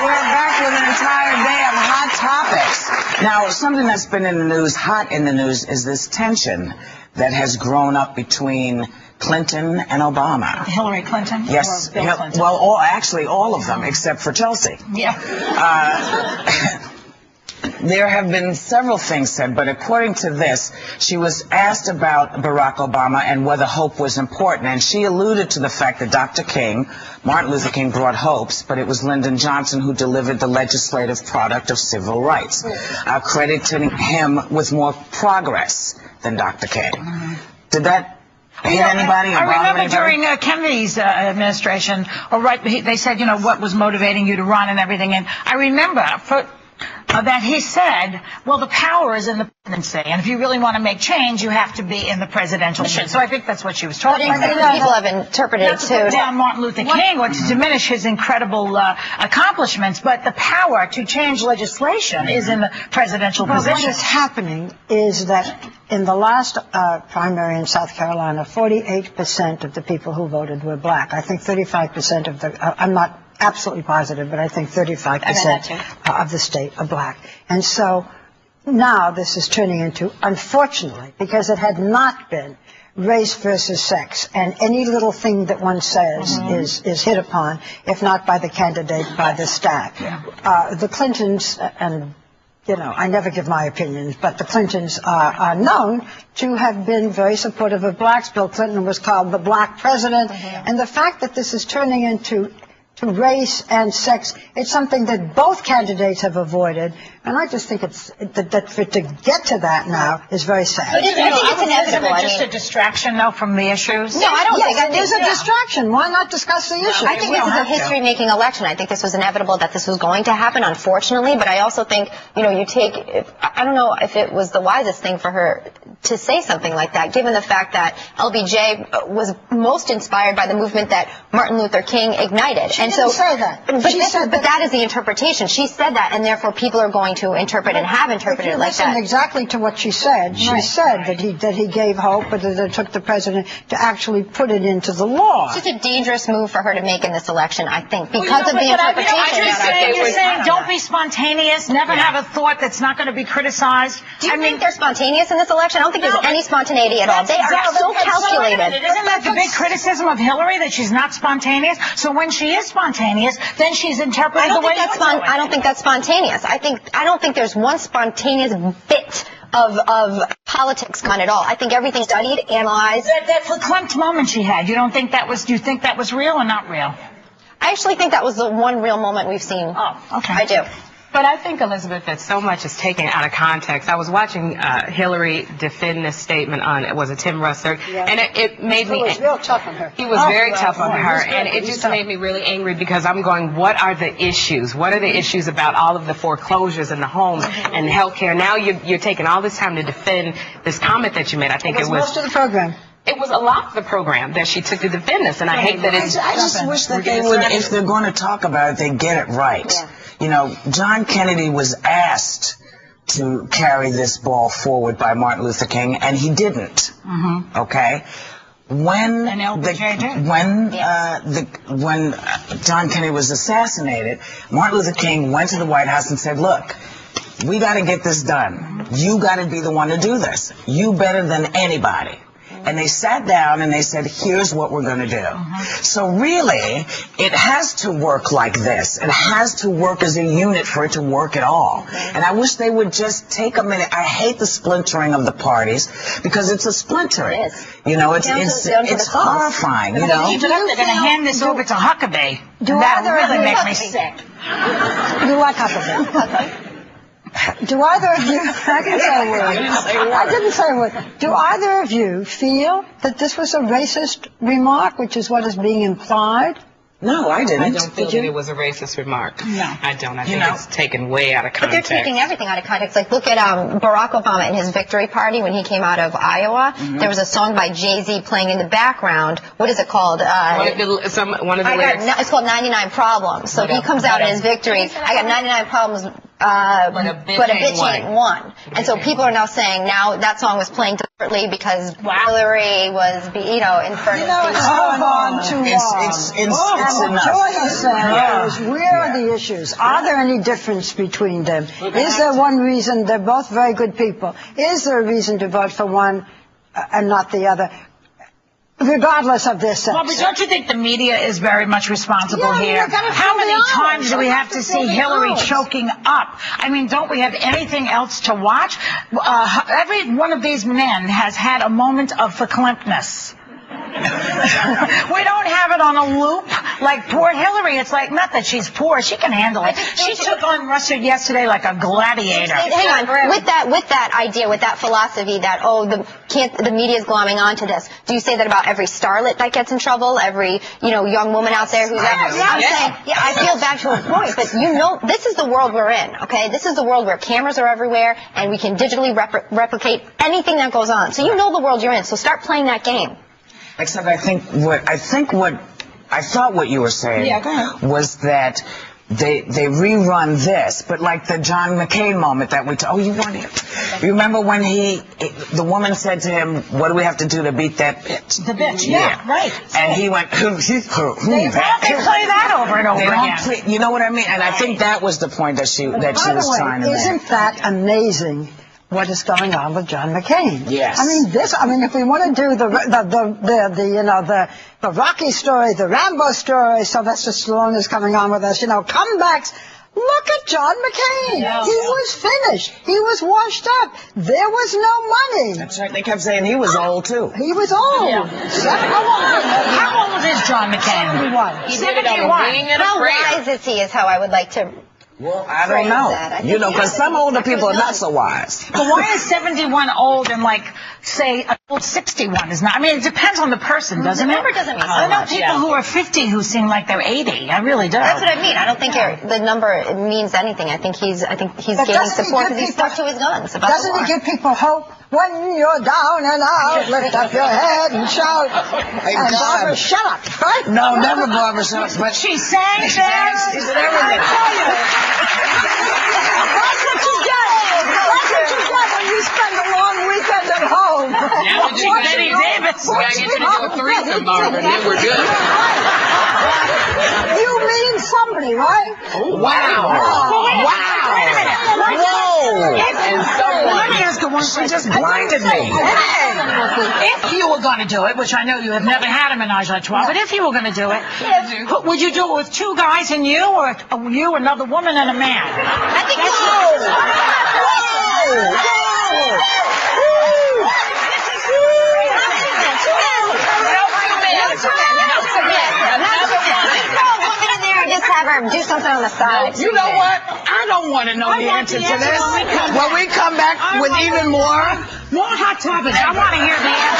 back with an entire day of hot topics. Now, something that's been in the news, hot in the news, is this tension that has grown up between Clinton and Obama. Hillary Clinton? Yes. Or Bill Clinton? Well, actually, all of them, except for Chelsea. Yeah. There have been several things said, but according to this, she was asked about Barack Obama and whether hope was important, and she alluded to the fact that Dr. King, Martin Luther King, brought hopes, but it was Lyndon Johnson who delivered the legislative product of civil rights, crediting him with more progress than Dr. King. Did that hit anybody? I remember during Kennedy's administration, they said, you know, what was motivating you to run and everything, and I remember that he said, well, the power is in the presidency, and if you really want to make change, you have to be in the presidential seat. So I think that's what she was talking about. People have interpreted it, too. Not to put down Martin Luther King or to diminish his incredible accomplishments, but the power to change legislation is in the presidential position. What is happening is that in the last primary in South Carolina, 48% of the people who voted were black. I think 35% of the, I'm not absolutely positive, but I think 35% of the state are black. And so now this is turning into, unfortunately, because it had not been race versus sex, and any little thing that one says is hit upon, if not by the candidate, by the staff. The Clintons, and you know, I never give my opinions, but the Clintons are known to have been very supportive of blacks. Bill Clinton was called the black president, and the fact that this is turning into race and sex, it's something that both candidates have avoided, and I just think it's to get to that now is very sad. But I think it's inevitable. Isn't it just a distraction, though, from the issues? No, I don't think it is a distraction. Why not discuss the issue? I think this is a history-making election. I think this was inevitable that this was going to happen, unfortunately, but I also think, you know, I don't know if it was the wisest thing for her to say something like that, given the fact that LBJ was most inspired by the movement that Martin Luther King ignited. She didn't say that. But that is the interpretation. She said that, and therefore people are going to interpret and have interpreted it like that. Exactly to what she said. She said that he gave hope, but that it took the president to actually put it into the law. It's just a dangerous move for her to make in this election, I think, because of the interpretation. You're saying don't be spontaneous, never have a thought that's not going to be criticized. Do you think they're spontaneous in this election? I don't think there's any spontaneity at all. They are so calculated. Isn't that the big criticism of Hillary, that she's not spontaneous? So when she is spontaneous, then she's interpreted the way you do it. I don't think that's spontaneous. I don't think there's one spontaneous bit of politics gone at all. I think everything's studied, analyzed. That verklempt moment she had, do you think that was real or not real? I actually think that was the one real moment we've seen. Oh, okay. I do. But I think, Elizabeth, that so much is taken out of context. I was watching Hillary defend this statement on, was it Tim Russert? Yeah. And it made me... He was real tough on her. He was very tough on her. And it just made me really angry because I'm going, what are the issues? What are the issues about all of the foreclosures in the homes and health care? Now you're taking all this time to defend this comment that you made. I think it was most of the program. It was a lot of the program that she took to defend this, and I hate that it's... I just wish that they would, if they're going to talk about it, they get it right. Yeah. You know, John Kennedy was asked to carry this ball forward by Martin Luther King, and he didn't. Okay? When John Kennedy was assassinated, Martin Luther King went to the White House and said, look, we got to get this done. You got to be the one to do this. You better than anybody. And they sat down and they said, here's what we're going to do. So really, it has to work like this. It has to work as a unit for it to work at all. And I wish they would just take a minute. I hate the splintering of the parties because it's a splintering. It is. You know, it's horrifying, you know. They're going to hand this over to Huckabee. That really makes me sick. You like Huckabee? Do either of you, I didn't say a word. I didn't say a word. Do either of you feel that this was a racist remark, which is what is being implied? No, I didn't. I don't feel that it was a racist remark. No. I don't. I think it's taken way out of context. But they're taking everything out of context. Like, look at Barack Obama and his victory party when he came out of Iowa. There was a song by Jay-Z playing in the background. What is it called? One of the lyrics. It's called 99 Problems. So he comes out in his victory. I got 99 problems but a bitch ain't one. And so people are now saying now that song was playing deliberately because Hillary was, in front of people. It's going on too long. It's enough. Joy is saying is, where are the issues? Are there any difference between them? Is there one reason? They're both very good people. Is there a reason to vote for one and not the other? Regardless of their sex. Well, but don't you think the media is very much responsible here? You gotta How many fill the times hours. do we have to see Hillary hours. choking up? I mean, don't we have anything else to watch? Every one of these men has had a moment of verklimpness. We don't have it on a loop like poor Hillary. It's like, not that she's poor, she can handle it. She took on Russia yesterday like a gladiator. Hang on, with that idea, with that philosophy that the media is glomming onto this. Do you say that about every starlet that gets in trouble, every young woman out there who's I'm saying, I feel bad to a point, but this is the world we're in. Okay, this is the world where cameras are everywhere and we can digitally replicate anything that goes on. So you know the world you're in. So start playing that game. Except I thought what you were saying was that they rerun this, but like the John McCain moment that you weren't here. You remember when the woman said to him, "What do we have to do to beat that bitch?" The bitch, yeah, right. And he went, They play that over and over again. You know what I mean? And I think that was the point that she was trying to make. Isn't that amazing? What is going on with John McCain? Yes. If we want to do the Rocky story, the Rambo story, Sylvester Stallone is coming on with us, comebacks. Look at John McCain. Yeah. He was finished. He was washed up. There was no money. That's right. They kept saying he was old too. He was old. Yeah. How old is John McCain? 71. 71. How wise is he is how I would like to... Well, I don't know. Because some older people are not so wise. But why is 71 old and, say, an old 61 is not? I mean, it depends on the person, doesn't it? The number doesn't mean so I know much. people who are 50 who seem like they're 80. I really do. That's what I mean. I don't think the number means anything. I think he's gaining support because he stuck to his guns. Doesn't it give people hope? When you're down and out, lift up your head and shout. And Barbara, shut up, right? No, never Barbara shut up. But she sang, she did everything. That's what you get. That's what you get when you spend a long weekend at home. Now we get Betty Davis. We gotta get you to do a threesome, Barbara, then we're good. You mean somebody, right? Wow. Wait a minute. Whoa. And someone. Let me ask you one She question. just blinded me. If you were going to do it, which I know you have never had a menage a trois, but if you were going to do it, would you do it with two guys and you, or you, another woman, and a man? I think just have her do something on the side. You know what? I don't want to know the answer to this. When we come back with even more Hot topics. I want to hear the answer.